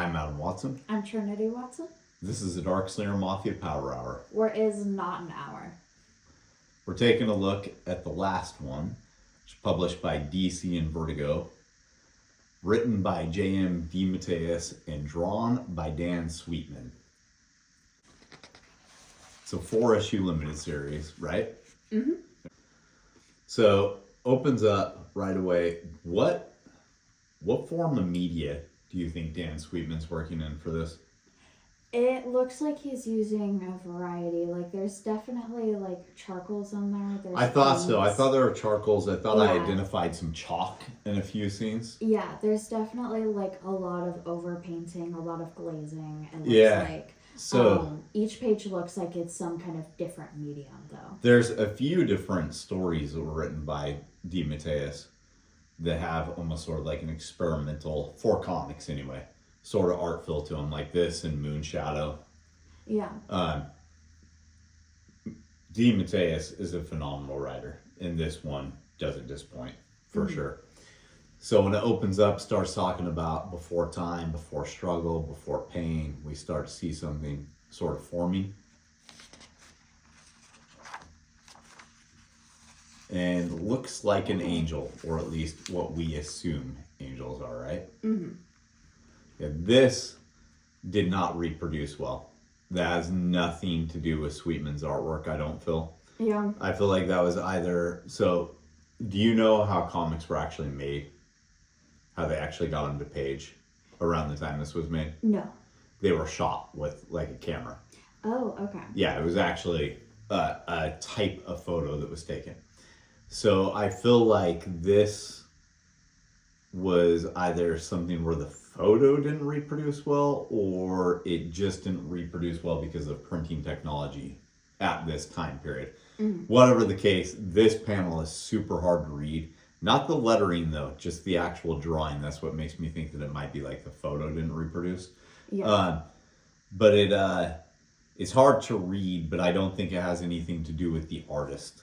I'm Adam Watson. I'm Trinity Watson. This is the Dark Slayer Mafia Power Hour. Where is not an hour. We're taking a look at the last one, which is published by DC and Vertigo, written by J.M. DeMatteis, and drawn by Dan Sweetman. It's a 4-issue limited series, right? Mm-hmm. So, opens up right away. What form of media do you think Dan Sweetman's working in for this? It looks like he's using a variety. Like, there's definitely, like, charcoals on there. I thought so. I paints. thought there were charcoals. I thought I Yeah. identified some chalk in a few scenes. Yeah, there's definitely, like, a lot of overpainting, a lot of glazing. It looks Yeah. like... So each page looks like it's some kind of different medium, though. there's a few different stories that were written by DeMatteis that have almost sort of like an experimental, for comics anyway, sort of art feel to them, like this and Moonshadow. Yeah. DeMatteis is a phenomenal writer, and this one doesn't disappoint, for sure. So when it opens up, starts talking about before time, before struggle, before pain, we start to see something sort of forming. And looks like an angel, or at least what we assume angels are, right? Mm-hmm. Yeah, this did not reproduce well. That has nothing to do with Sweetman's artwork, I don't feel. Yeah. I feel like that was either... So, do you know how comics were actually made? How they actually got onto page around the time this was made? No. They were shot with like a camera. Oh, okay. Yeah, it was actually a type of photo that was taken. So I feel like this was either something where the photo didn't reproduce well, or it just didn't reproduce well because of printing technology at this time period. Mm-hmm. Whatever the case, this panel is super hard to read. Not the lettering though, just the actual drawing. That's what makes me think that it might be like the photo didn't reproduce. Yeah. But it's hard to read, but I don't think it has anything to do with the artist.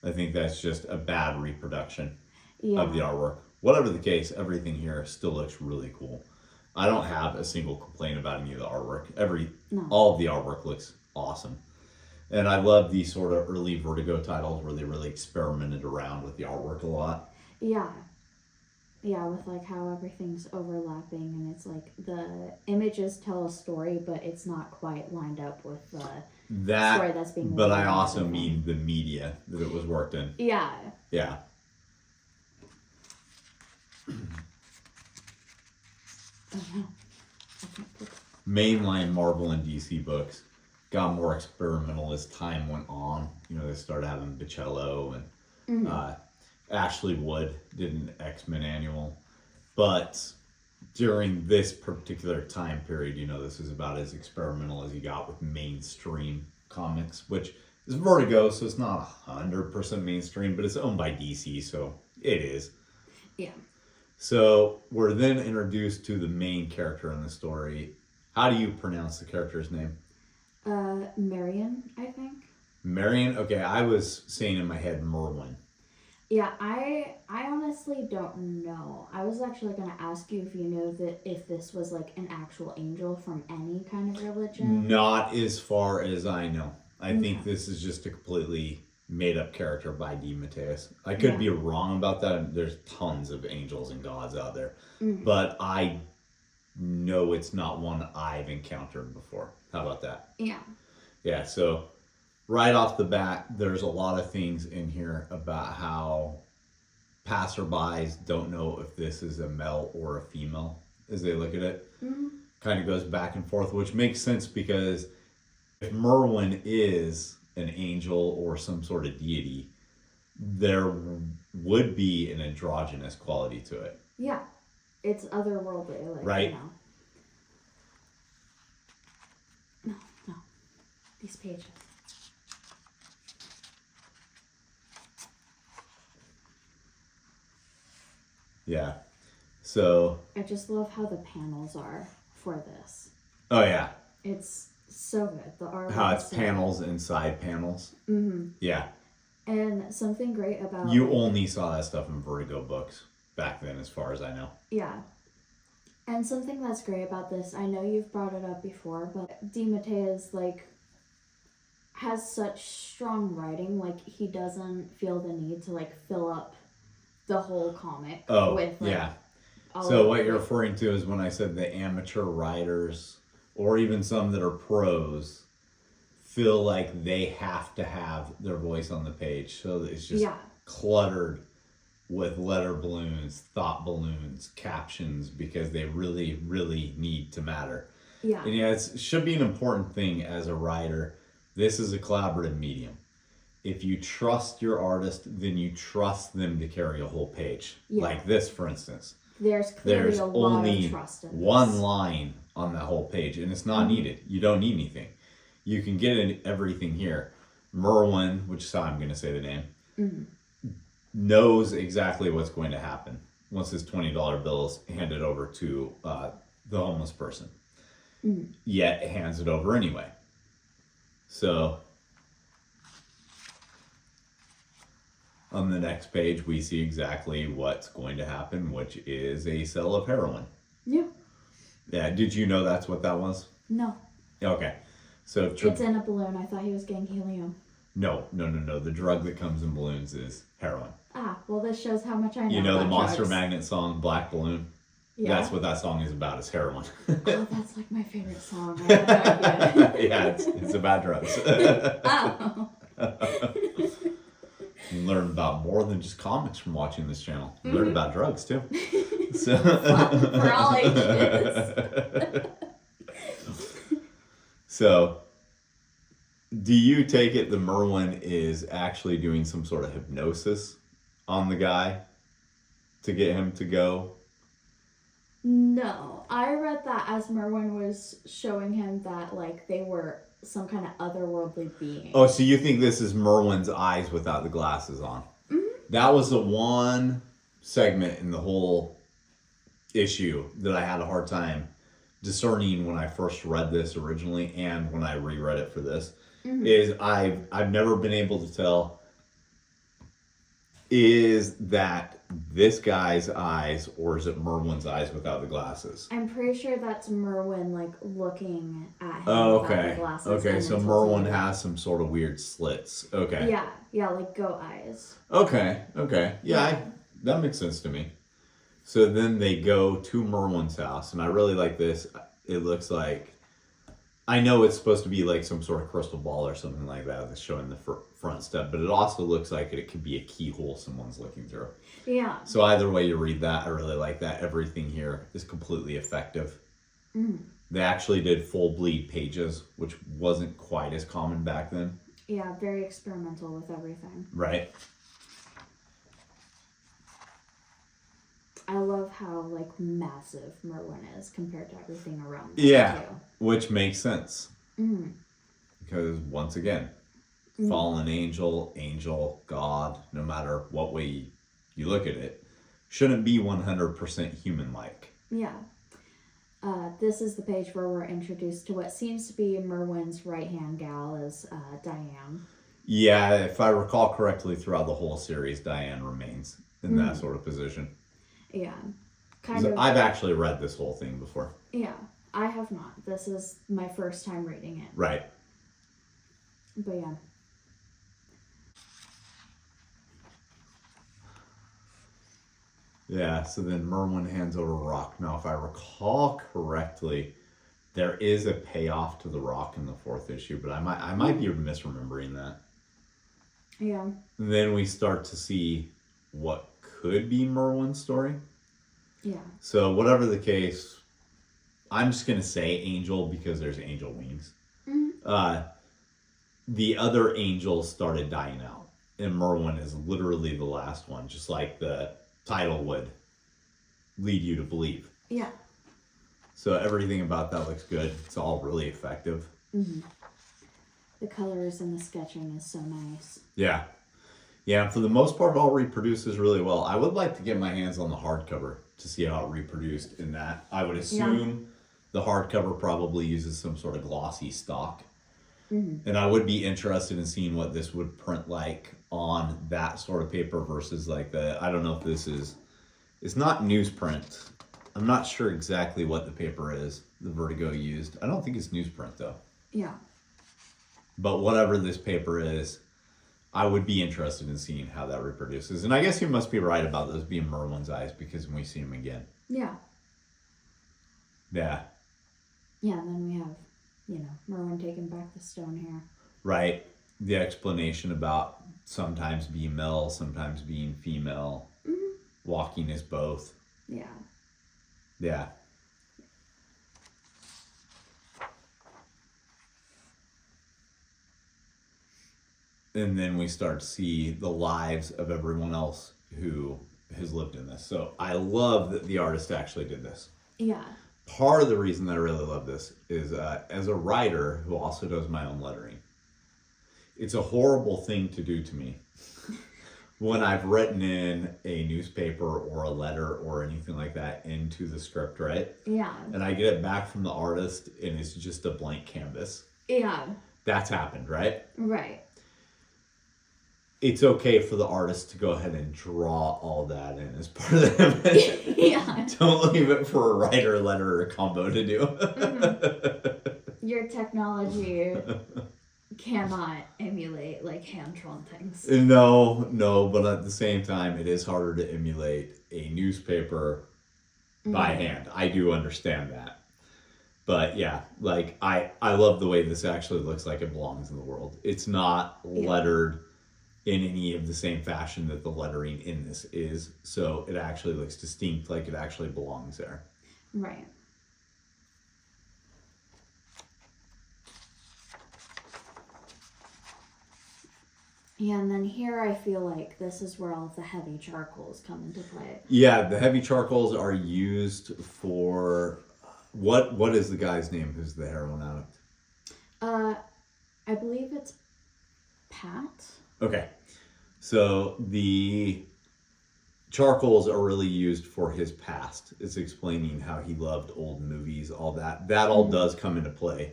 I think that's just a bad reproduction of the artwork. Whatever the case, everything here still looks really cool. I don't have a single complaint about any of the artwork. All of the artwork looks awesome. And I love these sort of early Vertigo titles where they really experimented around with the artwork a lot. Yeah. Yeah, with like how everything's overlapping and it's like the images tell a story, but it's not quite lined up with the story that's being But I written also out. mean the media that it was worked in. Yeah. Yeah. Oh no. I can't put... Mainline Marvel and DC books got more experimental as time went on. You know, they started having Bichello and Ashley Wood did an X-Men annual. But during this particular time period, you know, this is about as experimental as you got with mainstream comics, which is Vertigo, so it's not 100% mainstream, but it's owned by DC, so it is. Yeah. So we're then introduced to the main character in the story. How do you pronounce the character's name? Marion, I think. Marion? Okay, I was saying in my head Merwin. Yeah, I honestly don't know. I was actually going to ask you if you know that if this was like an actual angel from any kind of religion. Not as far as I know. I think this is just a completely made up character by DeMatteis. I could be wrong about that. There's tons of angels and gods out there. But I know it's not one I've encountered before. How about that? Yeah. Yeah, so right off the bat, there's a lot of things in here about how passerbys don't know if this is a male or a female as they look at it. Kind of goes back and forth, which makes sense because if Merwin is an angel or some sort of deity, there would be an androgynous quality to it. Yeah. It's otherworldly, like, right? You know. No. These pages. Yeah. So... I just love how the panels are for this. Oh, yeah. It's so good. The art. How it's panels inside panels. Mm-hmm. Yeah. And something great about... You only saw that stuff in Vertigo books back then, as far as I know. Yeah. And something that's great about this, I know you've brought it up before, but DeMatteis, like, has such strong writing, like, he doesn't feel the need to, like, fill up the whole comic with, like, yeah. So what you're referring to is when I said the amateur writers, or even some that are pros, feel like they have to have their voice on the page. So it's just cluttered with letter balloons, thought balloons, captions, because they really, really need to matter. Yeah. And it should be an important thing as a writer. This is a collaborative medium. If you trust your artist, then you trust them to carry a whole page. Yeah. Like this, for instance. There's clearly a lot of trust in this. One line on that whole page, and it's not needed. You don't need anything. You can get everything here. Merwin, which is how I'm going to say the name, knows exactly what's going to happen once his $20 bill is handed over to the homeless person. Yet hands it over anyway. So on the next page, we see exactly what's going to happen, which is a sale of heroin. Yeah. Yeah. Did you know that's what that was? No. Okay. So it's in a balloon. I thought he was getting helium. No. The drug that comes in balloons is heroin. Ah, well, this shows how much I know. You know about the Monster drugs. Magnet song, Black Balloon? Yeah. That's what that song is about, is heroin. Oh, that's like my favorite song. I have no idea. Yeah, it's about drugs. Oh. You learn about more than just comics from watching this channel. You learn about drugs, too. So. For all ages. So, do you take it that Merwin is actually doing some sort of hypnosis on the guy to get him to go? No, I read that as Merwin was showing him that, like, they were some kind of otherworldly being. Oh, so you think this is Merwin's eyes without the glasses on? That was the one segment in the whole issue that I had a hard time discerning when I first read this originally and when I reread it for this. Is I've never been able to tell, is that this guy's eyes or is it Merwin's eyes without the glasses? I'm pretty sure that's Merwin, like, looking at him without the glasses. Okay, so Merwin has some sort of weird slits. Okay. Yeah, like goat eyes. Okay. Yeah, that makes sense to me. So then they go to Merwin's house, and I really like this. It looks like, I know it's supposed to be like some sort of crystal ball or something like that that's showing the front step, but it also looks like it could be a keyhole someone's looking through. Yeah. So either way you read that, I really like that. Everything here is completely effective. They actually did full bleed pages, which wasn't quite as common back then. Yeah, very experimental with everything. Right. I love how, like, massive Merwin is compared to everything around him. Yeah, too. Which makes sense. Because, once again, fallen angel, God, no matter what way you look at it, shouldn't be 100% human-like. Yeah. This is the page where we're introduced to what seems to be Merwin's right-hand gal, is Diane. Yeah, if I recall correctly, throughout the whole series, Diane remains in that sort of position. Yeah. I've actually read this whole thing before. Yeah, I have not. This is my first time reading it. Right. But yeah. Yeah, so then Merwin hands over Rock. Now, if I recall correctly, there is a payoff to the Rock in the 4th issue, but I might be misremembering that. Yeah. And then we start to see what could be Merwin's story. Yeah. So whatever the case, I'm just going to say angel because there's angel wings. The other angels started dying out, and Merwin is literally the last one, just like the title would lead you to believe. Yeah. So everything about that looks good. It's all really effective. The colors and the sketching is so nice. Yeah. Yeah, for the most part, it all reproduces really well. I would like to get my hands on the hardcover to see how it reproduced in that. I would assume the hardcover probably uses some sort of glossy stock. And I would be interested in seeing what this would print like on that sort of paper versus like I don't know if this is, it's not newsprint. I'm not sure exactly what the paper is the Vertigo used. I don't think it's newsprint though. Yeah. But whatever this paper is, I would be interested in seeing how that reproduces. And I guess you must be right about those being Merwin's eyes, because when we see him again. Yeah. Yeah. Yeah, and then we have, Merwin taking back the stone hair. Right. The explanation about sometimes being male, sometimes being female. Mm-hmm. Walking is both. Yeah. Yeah. And then we start to see the lives of everyone else who has lived in this. So I love that the artist actually did this. Yeah. Part of the reason that I really love this is as a writer who also does my own lettering, it's a horrible thing to do to me when I've written in a newspaper or a letter or anything like that into the script, right? Yeah. And I get it back from the artist and it's just a blank canvas. Yeah. That's happened, right? Right. It's okay for the artist to go ahead and draw all that in as part of the image. Yeah. Don't leave it for a writer, letter, or combo to do. Mm-hmm. Your technology cannot emulate like hand-drawn things. No, but at the same time, it is harder to emulate a newspaper by hand. I do understand that. But yeah, like I love the way this actually looks like it belongs in the world. It's not lettered in any of the same fashion that the lettering in this is. So it actually looks distinct, like it actually belongs there. Right. Yeah, and then here I feel like this is where all of the heavy charcoals come into play. Yeah, the heavy charcoals are used for what is the guy's name who's the heroin addict? I believe it's Pat. Okay. So the charcoals are really used for his past. It's explaining how he loved old movies, all that. That all does come into play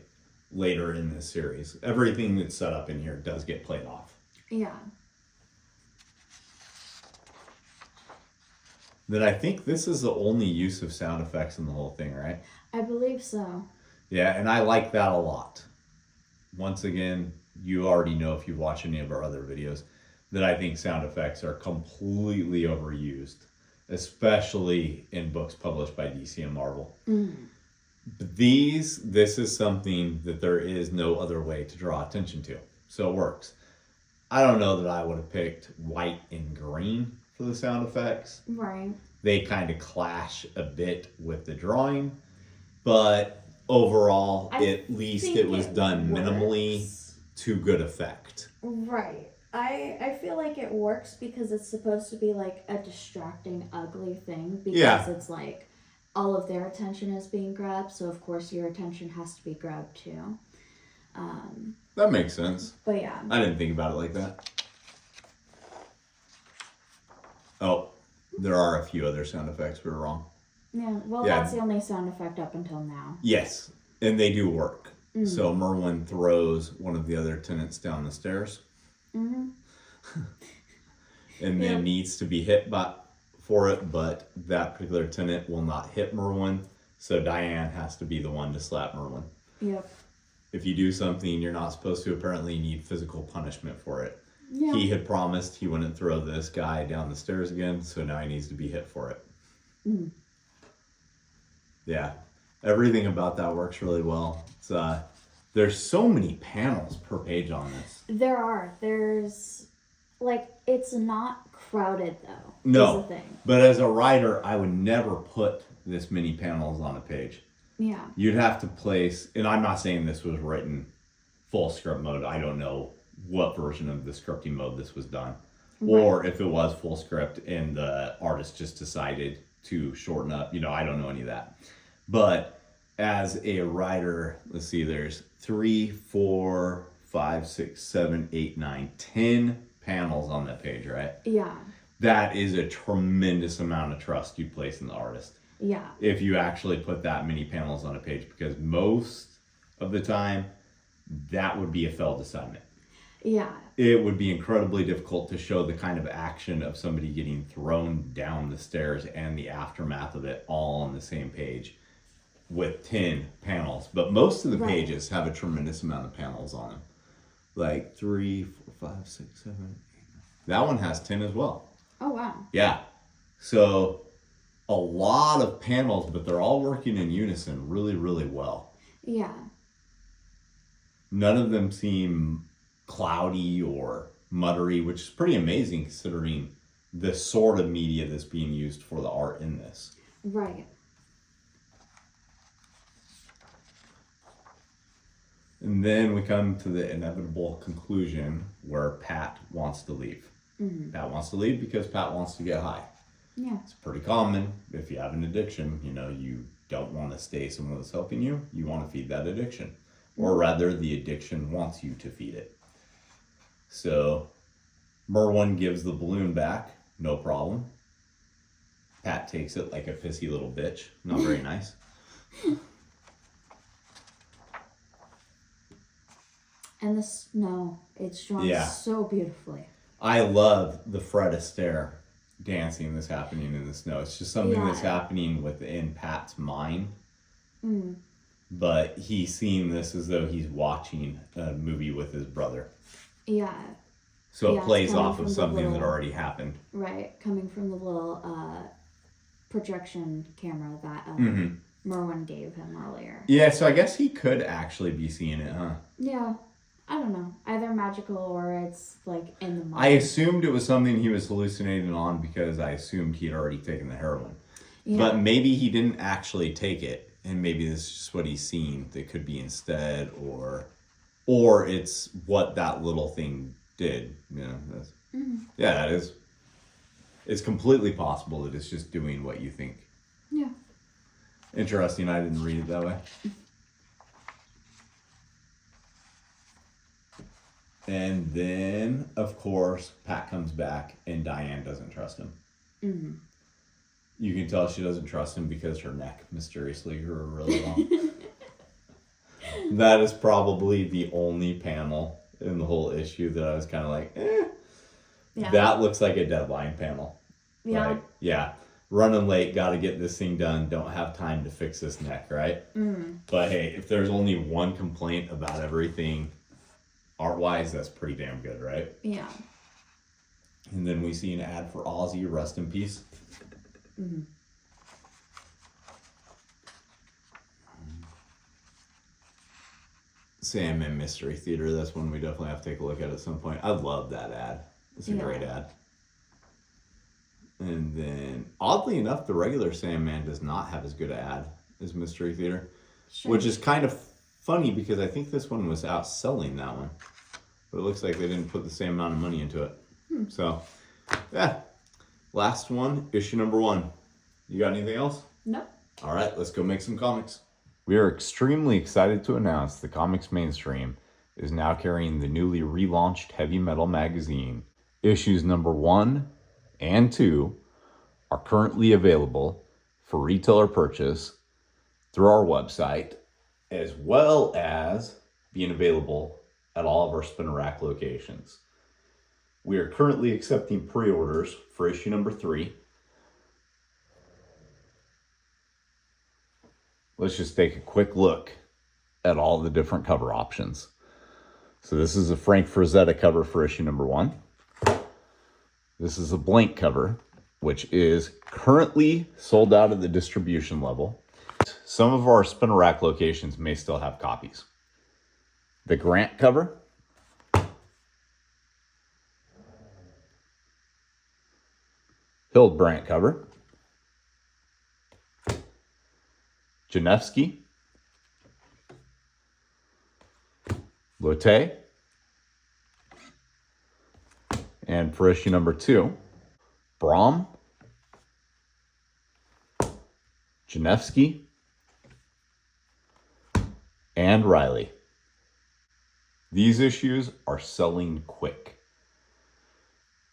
later in this series. Everything that's set up in here does get played off. Yeah. Then I think this is the only use of sound effects in the whole thing, right? I believe so. Yeah, and I like that a lot. Once again, you already know if you've watched any of our other videos that I think sound effects are completely overused, especially in books published by DC and Marvel. Mm. But this is something that there is no other way to draw attention to. So it works. I don't know that I would have picked white and green for the sound effects. Right. They kind of clash a bit with the drawing, but overall, at least it was done minimally to good effect. Right. I feel like it works because it's supposed to be like a distracting, ugly thing because it's like all of their attention is being grabbed, so of course your attention has to be grabbed too. That makes sense. But yeah. I didn't think about it like that. Oh, there are a few other sound effects we were wrong. Yeah, well, that's the only sound effect up until now. Yes, and they do work. So Merwin throws one of the other tenants down the stairs. Mm-hmm. And then needs to be hit for it, but that particular tenant will not hit Merwin, so Diane has to be the one to slap Merwin. Yep. If you do something you're not supposed to, apparently you need physical punishment for it. Yeah. He had promised he wouldn't throw this guy down the stairs again, so now he needs to be hit for it. Mm. Yeah. Everything about that works really well. It's there's so many panels per page on this. There are. There's it's not crowded though. No. Is the thing. But as a writer, I would never put this many panels on a page. Yeah. You'd have to place, and I'm not saying this was written full script mode. I don't know what version of the scripting mode this was done. Right. Or if it was full script and the artist just decided to shorten up. I don't know any of that. But as a writer, let's see, there's 3, 4, 5, 6, 7, 8, 9, 10 panels on that page, right? Yeah. That is a tremendous amount of trust you place in the artist. Yeah. If you actually put that many panels on a page, because most of the time, that would be a failed assignment. Yeah. It would be incredibly difficult to show the kind of action of somebody getting thrown down the stairs and the aftermath of it all on the same page with 10 panels. But most of the pages have a tremendous amount of panels on them. Like 3, 4, 5, 6, 7, 8, 9. That one has 10 as well. Oh, wow. Yeah. So a lot of panels, but they're all working in unison really, really well. Yeah. None of them seem cloudy or muddery, which is pretty amazing considering the sort of media that's being used for the art in this. Right. And then we come to the inevitable conclusion where Pat wants to leave. Mm-hmm. Pat wants to leave because Pat wants to get high. Yeah. It's pretty common if you have an addiction, you don't want to stay somewhere that's helping you. You want to feed that addiction. Or rather, the addiction wants you to feed it. So Merwin gives the balloon back, no problem. Pat takes it like a pissy little bitch. Not very nice. And the snow, it's drawn so beautifully. I love the Fred Astaire dancing that's happening in the snow. It's just something that's happening within Pat's mind. Mm. But he's seeing this as though he's watching a movie with his brother. Yeah. So it plays off of something that already happened. Right, coming from the little projection camera that Merwin gave him earlier. Yeah, so I guess he could actually be seeing it, huh? Yeah. I don't know. Either magical or it's like in the mind. I assumed it was something he was hallucinating on because I assumed he had already taken the heroin. Yeah. But maybe he didn't actually take it, and maybe this is just what he's seen that could be instead, or it's what that little thing did. Yeah, it is. It's completely possible that it's just doing what you think. Yeah. Interesting. I didn't read it that way. And then, of course, Pat comes back and Diane doesn't trust him. Mm-hmm. You can tell she doesn't trust him because her neck mysteriously grew really long. That is probably the only panel in the whole issue that I was kind of like, Yeah. That looks like a deadline panel. Yeah. Like, yeah. Running late, got to get this thing done, don't have time to fix this neck, right? Mm-hmm. But hey, if there's only one complaint about everything art-wise, that's pretty damn good, right? Yeah. And then we see an ad for Ozzy, rest in peace. Mm-hmm. Sandman Mystery Theater, that's one we definitely have to take a look at some point. I love that ad. It's a great ad. And then, oddly enough, the regular Sandman does not have as good an ad as Mystery Theater. Sure. Which is kind of funny because I think this one was outselling that one. But it looks like they didn't put the same amount of money into it. So, yeah. Last one, issue number 1. You got anything else? No. All right, let's go make some comics. We are extremely excited to announce the Comics Mainstream is now carrying the newly relaunched Heavy Metal magazine. Issues number 1 and 2 are currently available for retailer purchase through our website, as well as being available at all of our Spinner Rack locations. We are currently accepting pre-orders for issue number 3. Let's just take a quick look at all the different cover options. So this is a Frank Frazetta cover for issue number 1. This is a blank cover, which is currently sold out at the distribution level. Some of our Spinner Rack locations may still have copies. The Grant cover. Hildebrandt cover. Janevsky. Lotte. And for issue number 2, Brahm, Janevsky, and Riley. These issues are selling quick.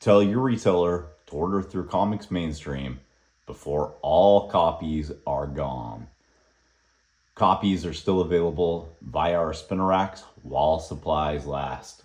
Tell your retailer to order through Comics Mainstream before all copies are gone. Copies are still available via our Spinner Racks while supplies last.